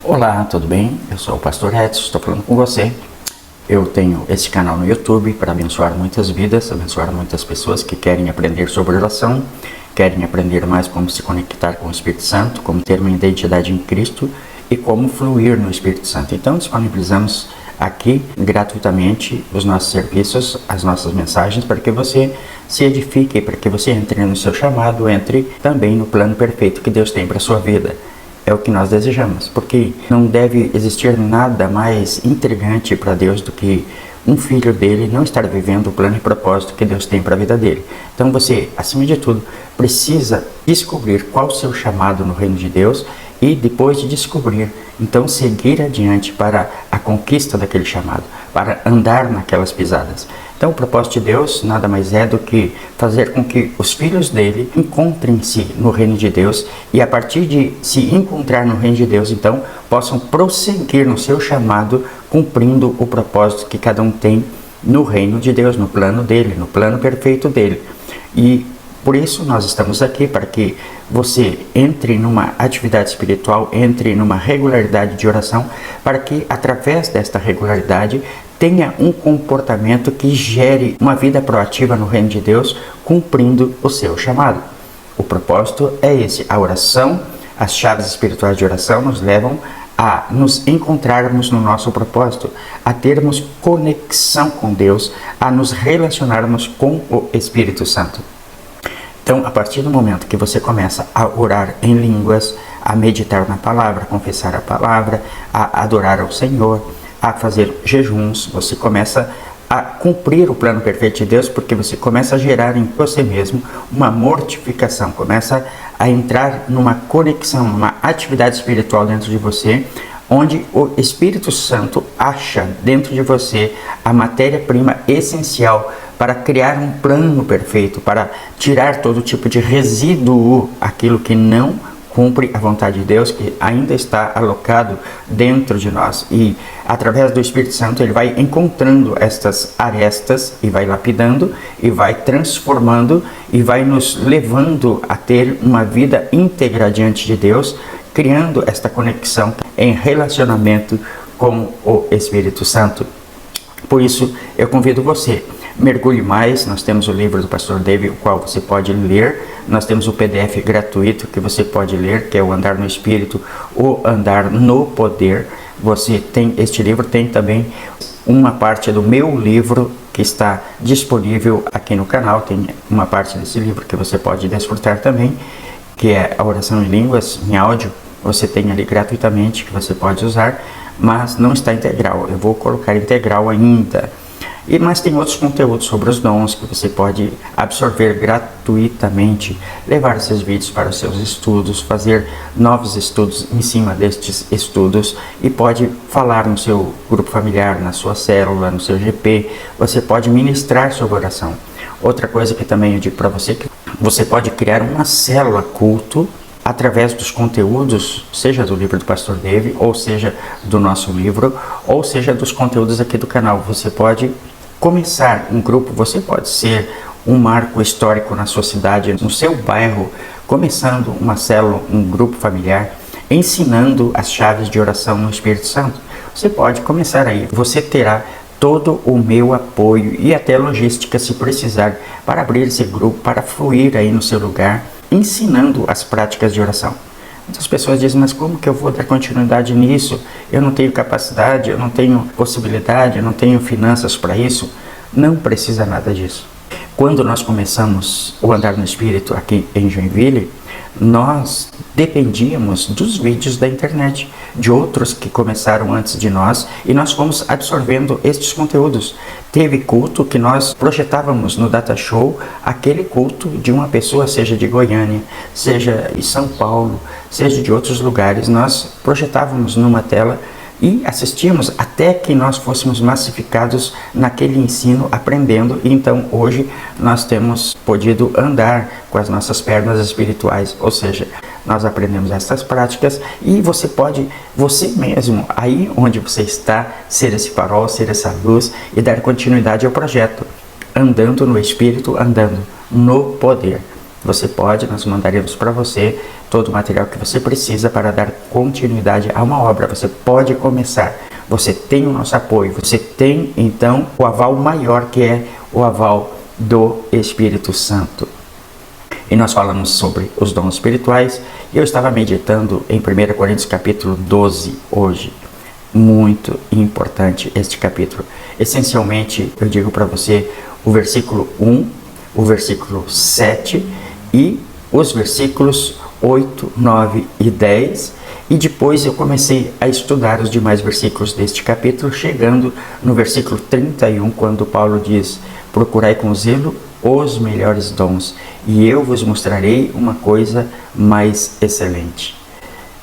Olá, tudo bem? Eu sou o Pastor Edson, estou falando com você. Eu tenho esse canal no YouTube para abençoar muitas vidas, abençoar muitas pessoas que querem aprender sobre oração, querem aprender mais como se conectar com o Espírito Santo, como ter uma identidade em Cristo e como fluir no Espírito Santo. Então, disponibilizamos aqui gratuitamente os nossos serviços, as nossas mensagens, para que você se edifique, para que você entre no seu chamado, entre também no plano perfeito que Deus tem para a sua vida. É o que nós desejamos, porque não deve existir nada mais intrigante para Deus do que um filho dele não estar vivendo o plano e propósito que Deus tem para a vida dele. Então você, acima de tudo, precisa descobrir qual o seu chamado no reino de Deus e depois de descobrir, então seguir adiante para a conquista daquele chamado, para andar naquelas pisadas. Então o propósito de Deus nada mais é do que fazer com que os filhos dele encontrem-se no reino de Deus e a partir de se encontrar no reino de Deus, então possam prosseguir no seu chamado, cumprindo o propósito que cada um tem no reino de Deus, no plano dele, no plano perfeito dele. E por isso nós estamos aqui, para que você entre numa atividade espiritual, entre numa regularidade de oração, para que através desta regularidade tenha um comportamento que gere uma vida proativa no reino de Deus, cumprindo o seu chamado. O propósito é esse, a oração, as chaves espirituais de oração nos levam a nos encontrarmos no nosso propósito, a termos conexão com Deus, a nos relacionarmos com o Espírito Santo. Então, a partir do momento que você começa a orar em línguas, a meditar na palavra, a confessar a palavra, a adorar ao Senhor, a fazer jejuns, você começa a cumprir o plano perfeito de Deus, porque você começa a gerar em você mesmo uma mortificação, começa a entrar numa conexão, numa atividade espiritual dentro de você, onde o Espírito Santo acha dentro de você a matéria-prima essencial para criar um plano perfeito, para tirar todo tipo de resíduo, aquilo que não cumpre a vontade de Deus, que ainda está alocado dentro de nós. E através do Espírito Santo ele vai encontrando estas arestas e vai lapidando e vai transformando e vai nos levando a ter uma vida íntegra diante de Deus, criando esta conexão em relacionamento com o Espírito Santo. Por isso eu convido você, mergulhe mais. Nós temos o livro do Pastor David, o qual você pode ler. Nós temos o PDF gratuito que você pode ler, que é o Andar no Espírito, o Andar no Poder. Você tem este livro, tem também uma parte do meu livro que está disponível aqui no canal. Tem uma parte desse livro que você pode desfrutar também, que é a oração em línguas, em áudio. Você tem ali gratuitamente, que você pode usar, mas não está integral. Eu vou colocar integral ainda. Mas tem outros conteúdos sobre os dons que você pode absorver gratuitamente, levar esses vídeos para os seus estudos, fazer novos estudos em cima destes estudos e pode falar no seu grupo familiar, na sua célula, no seu GP. Você pode ministrar sobre oração. Outra coisa que também eu digo para você, que você pode criar uma célula culto através dos conteúdos, seja do livro do Pastor David, ou seja do nosso livro, ou seja dos conteúdos aqui do canal. Você pode começar um grupo, você pode ser um marco histórico na sua cidade, no seu bairro, começando uma célula, um grupo familiar, ensinando as chaves de oração no Espírito Santo. Você pode começar aí, você terá todo o meu apoio e até logística se precisar para abrir esse grupo, para fluir aí no seu lugar, ensinando as práticas de oração. Muitas pessoas dizem, mas como que eu vou dar continuidade nisso? Eu não tenho capacidade, eu não tenho possibilidade, eu não tenho finanças para isso. Não precisa nada disso. Quando nós começamos o Andar no Espírito aqui em Joinville, nós dependíamos dos vídeos da internet, de outros que começaram antes de nós, e nós fomos absorvendo estes conteúdos. Teve culto que nós projetávamos no Data Show, aquele culto de uma pessoa, seja de Goiânia, seja de São Paulo, seja de outros lugares, nós projetávamos numa tela e assistimos até que nós fôssemos massificados naquele ensino, aprendendo. E então hoje nós temos podido andar com as nossas pernas espirituais, ou seja, nós aprendemos essas práticas e você pode, você mesmo, aí onde você está, ser esse farol, ser essa luz e dar continuidade ao projeto, andando no Espírito, andando no poder. você pode, nós mandaremos para você todo o material que você precisa para dar continuidade a uma obra. Você pode começar, você tem o nosso apoio, você tem então o aval maior, que é o aval do Espírito Santo. E nós falamos sobre os dons espirituais, e eu estava meditando em 1 Coríntios capítulo 12 hoje. Muito importante este capítulo. Essencialmente, eu digo para você o versículo 1, o versículo 7 e os versículos 8, 9 e 10. E depois eu comecei a estudar os demais versículos deste capítulo, chegando no versículo 31, quando Paulo diz: procurai com zelo os melhores dons, e eu vos mostrarei uma coisa mais excelente.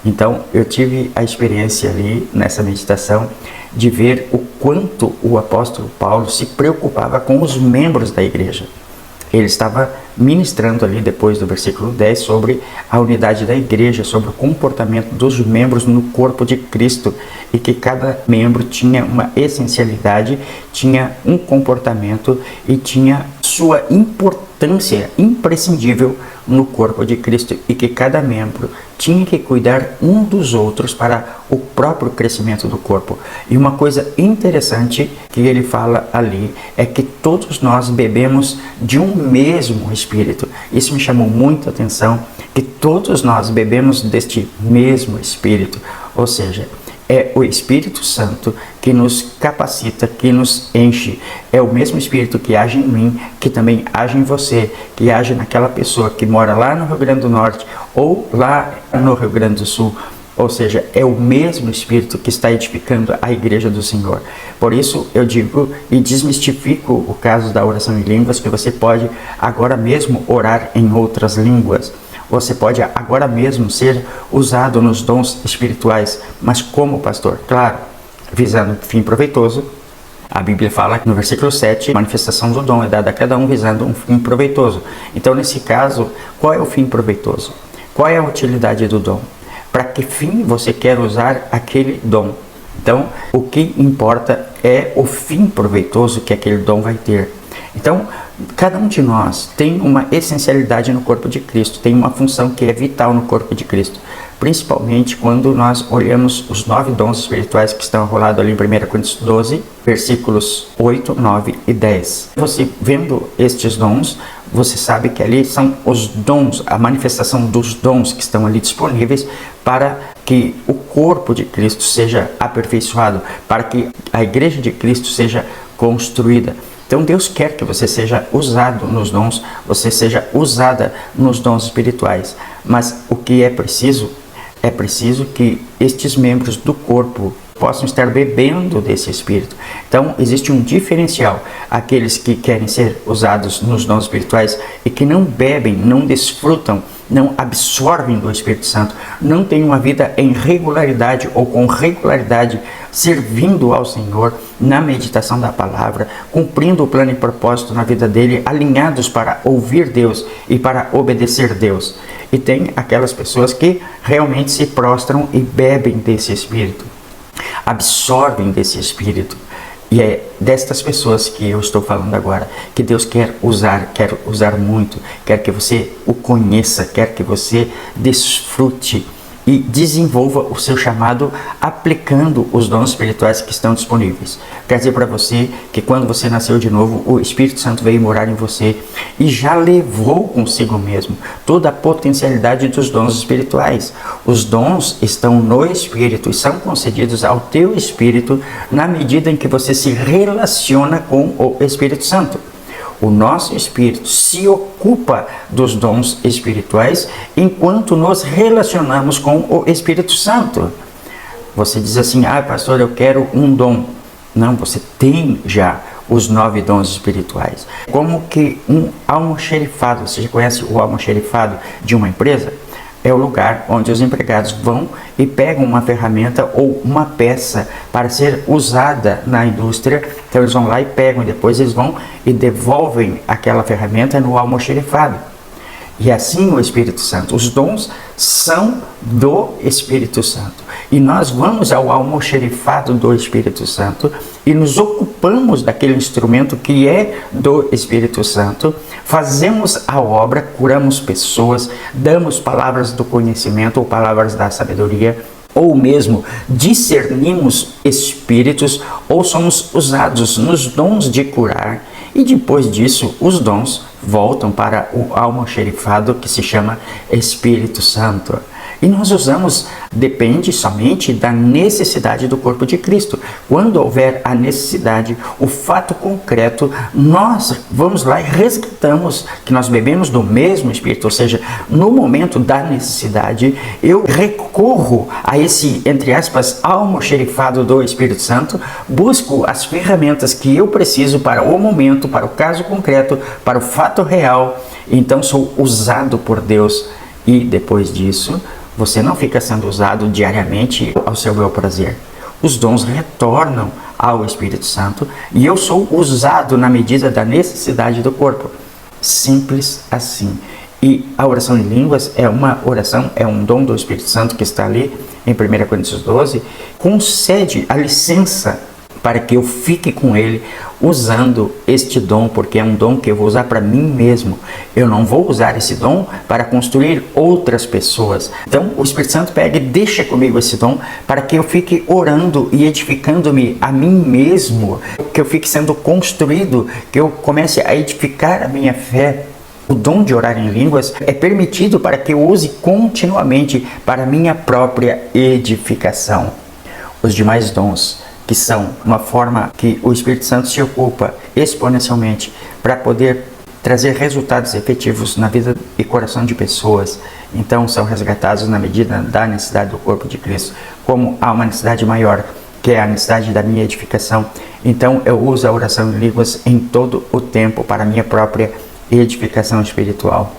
Então, eu tive a experiência ali, nessa meditação, de ver o quanto o apóstolo Paulo se preocupava com os membros da igreja. Ele estava ministrando ali, depois do versículo 10, sobre a unidade da igreja, sobre o comportamento dos membros no corpo de Cristo, e que cada membro tinha uma essencialidade, tinha um comportamento e tinha sua importância imprescindível no corpo de Cristo, e que cada membro tinha que cuidar um dos outros para o próprio crescimento do corpo. E uma coisa interessante que ele fala ali é que todos nós bebemos de um mesmo Espírito. Isso me chamou muita atenção, que todos nós bebemos deste mesmo Espírito, ou seja, é o Espírito Santo que nos capacita, que nos enche. É o mesmo Espírito que age em mim, que também age em você, que age naquela pessoa que mora lá no Rio Grande do Norte ou lá no Rio Grande do Sul. Ou seja, é o mesmo Espírito que está edificando a igreja do Senhor. Por isso eu digo e desmistifico o caso da oração em línguas, que você pode agora mesmo orar em outras línguas. Você pode agora mesmo ser usado nos dons espirituais. Mas como, pastor? Claro, visando fim proveitoso. A Bíblia fala no versículo 7, a manifestação do dom é dada a cada um visando um fim proveitoso. Então, nesse caso, qual é o fim proveitoso? Qual é a utilidade do dom? Para que fim você quer usar aquele dom? Então, o que importa é o fim proveitoso que aquele dom vai ter. Então, cada um de nós tem uma essencialidade no corpo de Cristo, tem uma função que é vital no corpo de Cristo. Principalmente quando nós olhamos os 9 dons espirituais que estão rolados ali em 1 Coríntios 12, versículos 8, 9 e 10. Você vendo estes dons, você sabe que ali são os dons, a manifestação dos dons que estão ali disponíveis para que o corpo de Cristo seja aperfeiçoado, para que a igreja de Cristo seja construída. Então Deus quer que você seja usado nos dons, você seja usada nos dons espirituais. Mas o que é preciso que estes membros do corpo possam estar bebendo desse Espírito. Então existe um diferencial. Aqueles que querem ser usados nos dons espirituais e que não bebem, não desfrutam, não absorvem do Espírito Santo, não têm uma vida em regularidade ou com regularidade, servindo ao Senhor na meditação da palavra, cumprindo o plano e propósito na vida dele, alinhados para ouvir Deus e para obedecer Deus. E tem aquelas pessoas que realmente se prostram e bebem desse Espírito, absorvem desse Espírito. E é destas pessoas que eu estou falando agora, que Deus quer usar muito, quer que você o conheça, quer que você desfrute e desenvolva o seu chamado aplicando os dons espirituais que estão disponíveis. Quer dizer para você que quando você nasceu de novo, o Espírito Santo veio morar em você e já levou consigo mesmo toda a potencialidade dos dons espirituais. Os dons estão no Espírito e são concedidos ao teu Espírito na medida em que você se relaciona com o Espírito Santo. O nosso espírito se ocupa dos dons espirituais enquanto nos relacionamos com o Espírito Santo. Você diz assim: pastor, eu quero um dom. Não, você tem já os 9 dons espirituais. Como que um almoxerifado, você já conhece o almoxerifado de uma empresa? É o lugar onde os empregados vão e pegam uma ferramenta ou uma peça para ser usada na indústria. Então eles vão lá e pegam, e depois eles vão e devolvem aquela ferramenta no almoxerifado. E assim o Espírito Santo. Os dons são do Espírito Santo. E nós vamos ao almoxerifado do Espírito Santo e nos ocupamos daquele instrumento que é do Espírito Santo. Fazemos a obra, curamos pessoas, damos palavras do conhecimento ou palavras da sabedoria, ou mesmo discernimos espíritos, ou somos usados nos dons de curar. E depois disso, os dons voltam para o almoxerifado que se chama Espírito Santo. E nós usamos, depende somente da necessidade do corpo de Cristo. Quando houver a necessidade, o fato concreto, nós vamos lá e resgatamos que nós bebemos do mesmo Espírito, ou seja, no momento da necessidade, eu recorro a esse, entre aspas, almoxerifado do Espírito Santo, busco as ferramentas que eu preciso para o momento, para o caso concreto, para o fato real, então sou usado por Deus. E depois disso, você não fica sendo usado diariamente ao seu bel prazer. Os dons retornam ao Espírito Santo e eu sou usado na medida da necessidade do corpo. Simples assim. E a oração em línguas é uma oração, é um dom do Espírito Santo que está ali em 1 Coríntios 12, concede a licença para que eu fique com ele usando este dom, porque é um dom que eu vou usar para mim mesmo. Eu não vou usar esse dom para construir outras pessoas. Então o Espírito Santo pega e deixa comigo esse dom para que eu fique orando e edificando-me a mim mesmo, que eu fique sendo construído, que eu comece a edificar a minha fé. O dom de orar em línguas é permitido para que eu use continuamente para minha própria edificação. Os demais dons, que são uma forma que o Espírito Santo se ocupa exponencialmente para poder trazer resultados efetivos na vida e coração de pessoas, então são resgatados na medida da necessidade do corpo de Cristo. Como há uma necessidade maior, que é a necessidade da minha edificação, então eu uso a oração em línguas em todo o tempo para a minha própria edificação espiritual.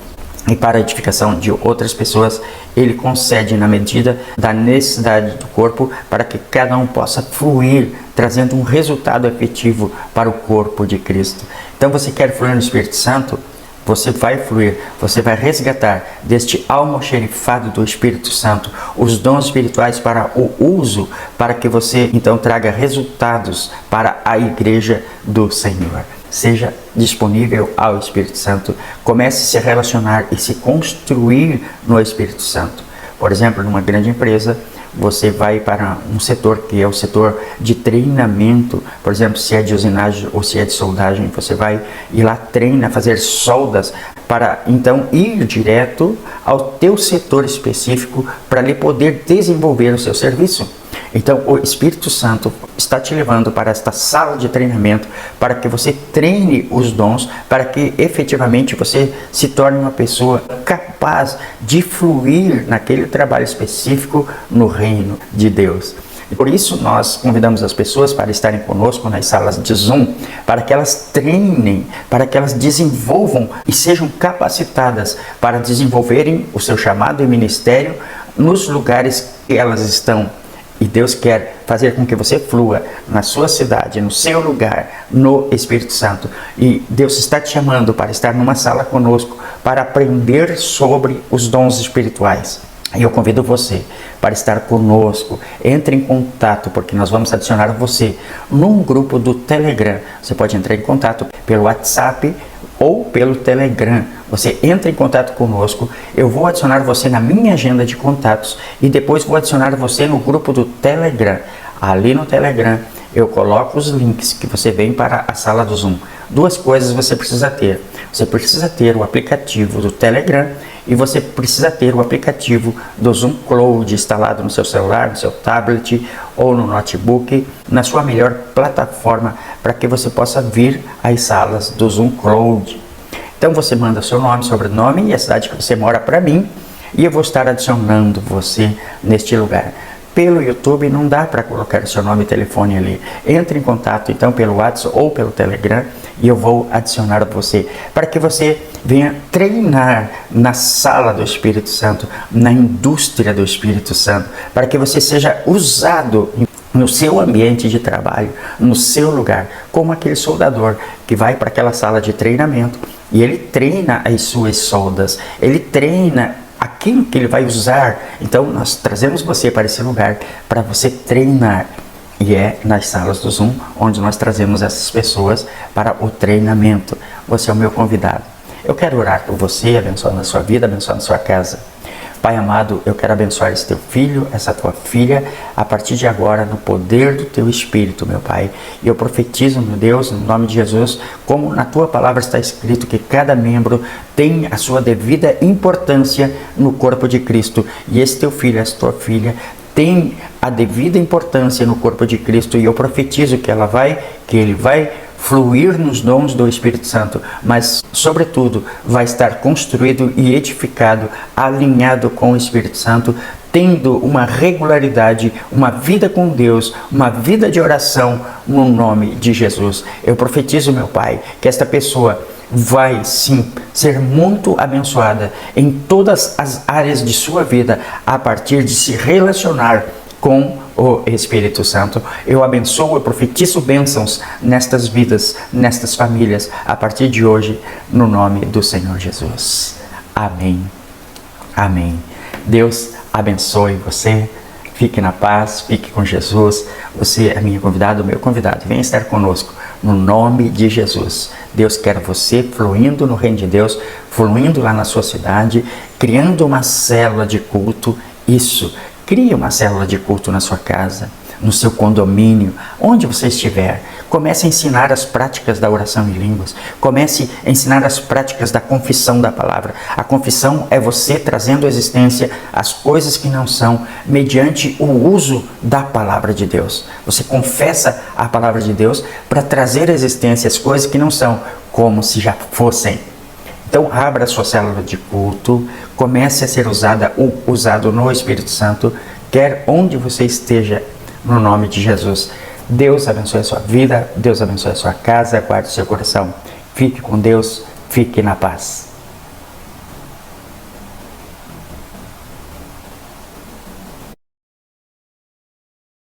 E para a edificação de outras pessoas, ele concede na medida da necessidade do corpo para que cada um possa fluir, trazendo um resultado efetivo para o corpo de Cristo. Então você quer fluir no Espírito Santo? Você vai fluir, você vai resgatar deste almoxerifado do Espírito Santo os dons espirituais para o uso, para que você então traga resultados para a igreja do Senhor. Seja disponível ao Espírito Santo, comece a se relacionar e se construir no Espírito Santo. Por exemplo, numa grande empresa, você vai para um setor que é o setor de treinamento, por exemplo, se é de usinagem ou se é de soldagem, você vai ir lá, treina, fazer soldas, para então ir direto ao teu setor específico para lhe poder desenvolver o seu serviço. Então o Espírito Santo está te levando para esta sala de treinamento para que você treine os dons, para que efetivamente você se torne uma pessoa capaz de fluir naquele trabalho específico no reino de Deus. E por isso nós convidamos as pessoas para estarem conosco nas salas de Zoom, para que elas treinem, para que elas desenvolvam e sejam capacitadas para desenvolverem o seu chamado e ministério nos lugares que elas estão. E Deus quer fazer com que você flua na sua cidade, no seu lugar, no Espírito Santo. E Deus está te chamando para estar numa sala conosco, para aprender sobre os dons espirituais. E eu convido você para estar conosco. Entre em contato, porque nós vamos adicionar você num grupo do Telegram. Você pode entrar em contato pelo WhatsApp ou pelo Telegram. Você entra em contato conosco, eu vou adicionar você na minha agenda de contatos e depois vou adicionar você no grupo do Telegram. Ali no Telegram eu coloco os links que você vem para a sala do Zoom. Duas coisas você precisa ter. Você precisa ter o aplicativo do Telegram e você precisa ter o aplicativo do Zoom Cloud instalado no seu celular, no seu tablet ou no notebook, na sua melhor plataforma, para que você possa vir às salas do Zoom Cloud. Então você manda seu nome, sobrenome e a cidade que você mora para mim e eu vou estar adicionando você neste lugar. Pelo YouTube não dá para colocar o seu nome e telefone ali. Entre em contato então pelo WhatsApp ou pelo Telegram e eu vou adicionar você para que você venha treinar na sala do Espírito Santo, na indústria do Espírito Santo, para que você seja usado no seu ambiente de trabalho, no seu lugar, como aquele soldador que vai para aquela sala de treinamento E Ele treina as suas soldas, Ele treina aquilo que Ele vai usar. Então nós trazemos você para esse lugar, para você treinar. E é nas salas do Zoom onde nós trazemos essas pessoas para o treinamento. Você é o meu convidado. Eu quero orar por você, abençoando a sua vida, abençoando a sua casa. Pai amado, eu quero abençoar esse teu filho, essa tua filha, a partir de agora, no poder do teu Espírito, meu Pai. E eu profetizo, meu Deus, no nome de Jesus, como na tua palavra está escrito, que cada membro tem a sua devida importância no corpo de Cristo. E esse teu filho, essa tua filha, tem a devida importância no corpo de Cristo. E eu profetizo que ele vai fluir nos dons do Espírito Santo, mas, sobretudo, vai estar construído e edificado, alinhado com o Espírito Santo, tendo uma regularidade, uma vida com Deus, uma vida de oração, no nome de Jesus. Eu profetizo, meu Pai, que esta pessoa vai sim ser muito abençoada em todas as áreas de sua vida, a partir de se relacionar com o Espírito Santo. Eu abençoo, eu profetizo bênçãos nestas vidas, nestas famílias, a partir de hoje, no nome do Senhor Jesus. Amém. Amém. Deus abençoe você. Fique na paz, fique com Jesus. Você é minha convidada, meu convidado. Venha estar conosco, no nome de Jesus. Deus quer você fluindo no reino de Deus, fluindo lá na sua cidade, criando uma célula de culto. Isso. Crie uma célula de culto na sua casa, no seu condomínio, onde você estiver. Comece a ensinar as práticas da oração em línguas. Comece a ensinar as práticas da confissão da palavra. A confissão é você trazendo à existência as coisas que não são, mediante o uso da palavra de Deus. Você confessa a palavra de Deus para trazer à existência as coisas que não são, como se já fossem. Então, abra a sua célula de culto, comece a ser usado no Espírito Santo, quer onde você esteja, no nome de Jesus. Deus abençoe a sua vida, Deus abençoe a sua casa, guarde o seu coração. Fique com Deus, fique na paz.